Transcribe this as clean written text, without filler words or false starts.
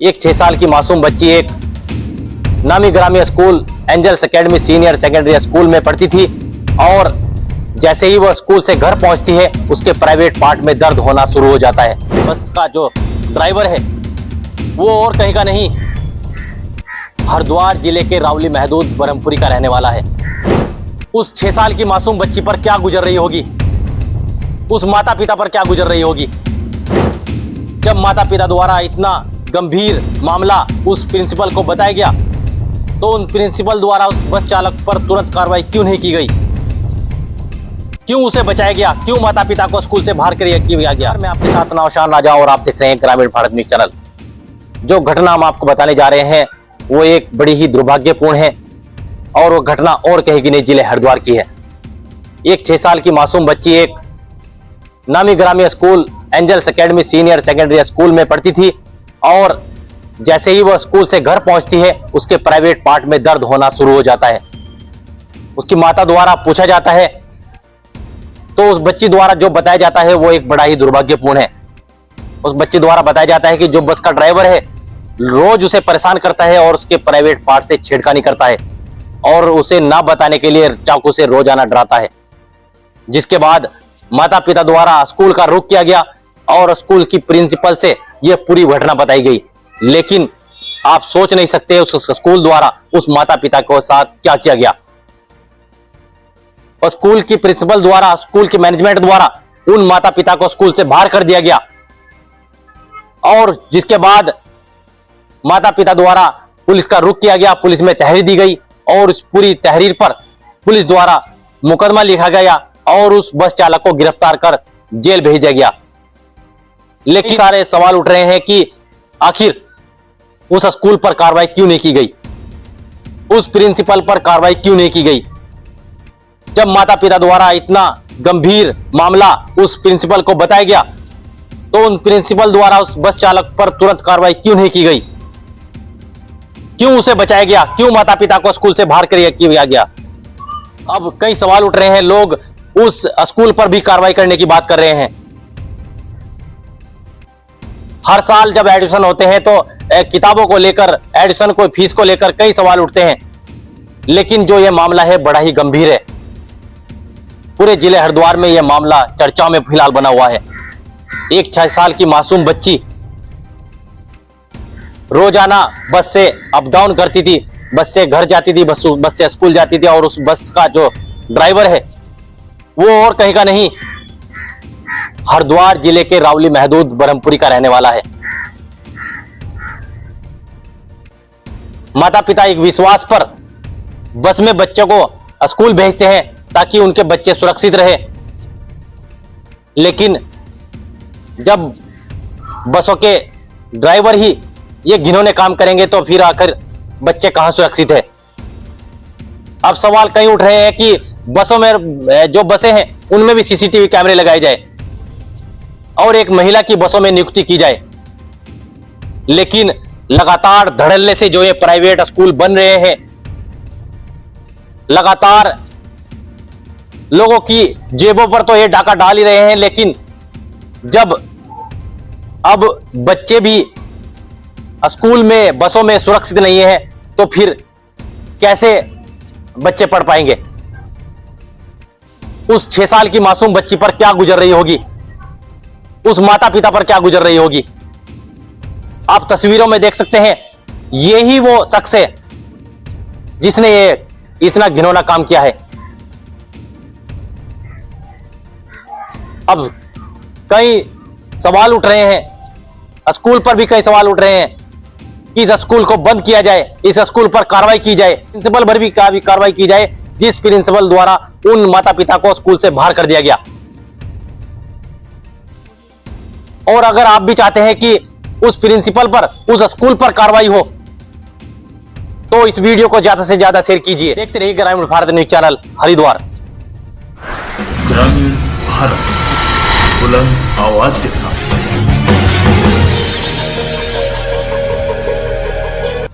एक 6 साल की मासूम बच्ची एक नामी ग्रामी school Angels Academy senior secondary school में पढ़ती थी और जैसे ही वह स्कूल से घर पहुंचती है उसके प्राइवेट पार्ट में दर्द होना शुरू हो जाता है। बस का जो ड्राइवर है वो और कहीं का नहीं, हरिद्वार जिले के रावली महदूद ब्रह्मपुरी का रहने वाला है। उस 6 साल की मासूम बच्ची पर क्या गुजर रही होगी, उस माता पिता पर क्या गुजर रही होगी जब माता पिता द्वारा इतना गंभीर मामला उस प्रिंसिपल को बताया गया तो उन प्रिंसिपल द्वारा उस बस चालक पर तुरंत कार्रवाई क्यों नहीं की गई, क्यों उसे बचाया गया, क्यों माता पिता को स्कूल से बाहर किया गया। मैं आपके साथ नौशान राजा और आप देख रहे हैं ग्रामीण भारत न्यूज़ चैनल। जो घटना हम आपको बताने जा रहे हैं वो एक बड़ी ही दुर्भाग्यपूर्ण है और वो घटना और कहीं की नहीं जिले हरिद्वार की है। एक 6 साल की मासूम बच्ची एक नामी ग्रामी school Angels Academy senior secondary school में पढ़ती थी और जैसे ही वह स्कूल से घर पहुंचती है उसके प्राइवेट पार्ट में दर्द होना शुरू हो जाता है। उसकी माता द्वारा पूछा जाता है तो उस बच्ची द्वारा जो बताया जाता है वो एक बड़ा ही दुर्भाग्यपूर्ण है। उस बच्ची द्वारा बताया जाता है कि जो बस का ड्राइवर है रोज उसे परेशान करता है और उसके प्राइवेट पार्ट से छेड़खानी करता है और उसे ना बताने के लिए चाकू से रोजाना डराता है। जिसके बाद माता पिता द्वारा स्कूल का रुख किया गया और स्कूल की प्रिंसिपल से यह पूरी घटना बताई गई, लेकिन आप सोच नहीं सकते उस स्कूल द्वारा उस माता पिता के साथ क्या किया गया। और स्कूल की प्रिंसिपल द्वारा, स्कूल की मैनेजमेंट द्वारा उन माता पिता को स्कूल से बाहर कर दिया गया और जिसके बाद माता पिता द्वारा पुलिस का रुख किया गया, पुलिस में तहरीर दी गई और उस पूरी तहरीर पर पुलिस द्वारा मुकदमा लिखा गया और उस बस चालक को गिरफ्तार कर जेल भेजा गया। लेकिन सारे सवाल उठ रहे हैं कि आखिर उस स्कूल पर कार्रवाई क्यों नहीं की गई, उस प्रिंसिपल पर कार्रवाई क्यों नहीं की गई जब माता पिता द्वारा इतना गंभीर मामला उस प्रिंसिपल को बताया गया तो उन प्रिंसिपल द्वारा उस बस चालक पर तुरंत कार्रवाई क्यों नहीं की गई, क्यों उसे बचाया गया, क्यों माता पिता को स्कूल से बाहर किया गया। अब कई सवाल उठ रहे हैं, लोग उस स्कूल पर भी कार्रवाई करने की बात कर रहे हैं। हर साल जब एडमिशन होते हैं तो किताबों को लेकर, एडमिशन को फीस को लेकर कई सवाल उठते हैं, लेकिन जो यह मामला है बड़ा ही गंभीर है। पूरे जिले हरिद्वार में यह मामला चर्चा में फिलहाल बना हुआ है। एक 6 साल की मासूम बच्ची रोजाना बस से अप डाउन करती थी, बस से घर जाती थी, बस से स्कूल जाती थी और उस बस का जो ड्राइवर है वो और कहीं का नहीं, हरिद्वार जिले के रावली महदूद ब्रह्मपुरी का रहने वाला है। माता पिता एक विश्वास पर बस में बच्चों को स्कूल भेजते हैं ताकि उनके बच्चे सुरक्षित रहे, लेकिन जब बसों के ड्राइवर ही ये घिनौने काम करेंगे तो फिर आखिर बच्चे कहां सुरक्षित है। अब सवाल कई उठ रहे हैं कि बसों में, जो बसें हैं उनमें भी सीसीटीवी कैमरे लगाए जाए और एक महिला की बसों में नियुक्ति की जाए, लेकिन लगातार धड़ल्ले से जो ये प्राइवेट स्कूल बन रहे हैं, लगातार लोगों की जेबों पर तो ये डाका डाल ही रहे हैं, लेकिन जब अब बच्चे भी स्कूल में, बसों में सुरक्षित नहीं है तो फिर कैसे बच्चे पढ़ पाएंगे। उस 6 साल की मासूम बच्ची पर क्या गुजर रही होगी, उस माता पिता पर क्या गुजर रही होगी। आप तस्वीरों में देख सकते हैं, यही वो शख्स है जिसने ये इतना घिनौना काम किया है। अब कई सवाल उठ रहे हैं, स्कूल पर भी कई सवाल उठ रहे हैं कि इस स्कूल को बंद किया जाए, इस स्कूल पर कार्रवाई की जाए, प्रिंसिपल पर भी कार्रवाई की जाए जिस प्रिंसिपल द्वारा उन माता पिता को स्कूल से बाहर कर दिया गया। और अगर आप भी चाहते हैं कि उस प्रिंसिपल पर, उस स्कूल पर कार्रवाई हो तो इस वीडियो को ज्यादा से ज्यादा शेयर कीजिए। देखते रहिए ग्रामीण भारत न्यूज़ चैनल हरिद्वार। ग्रामीण भारत, बुलंद आवाज के साथ।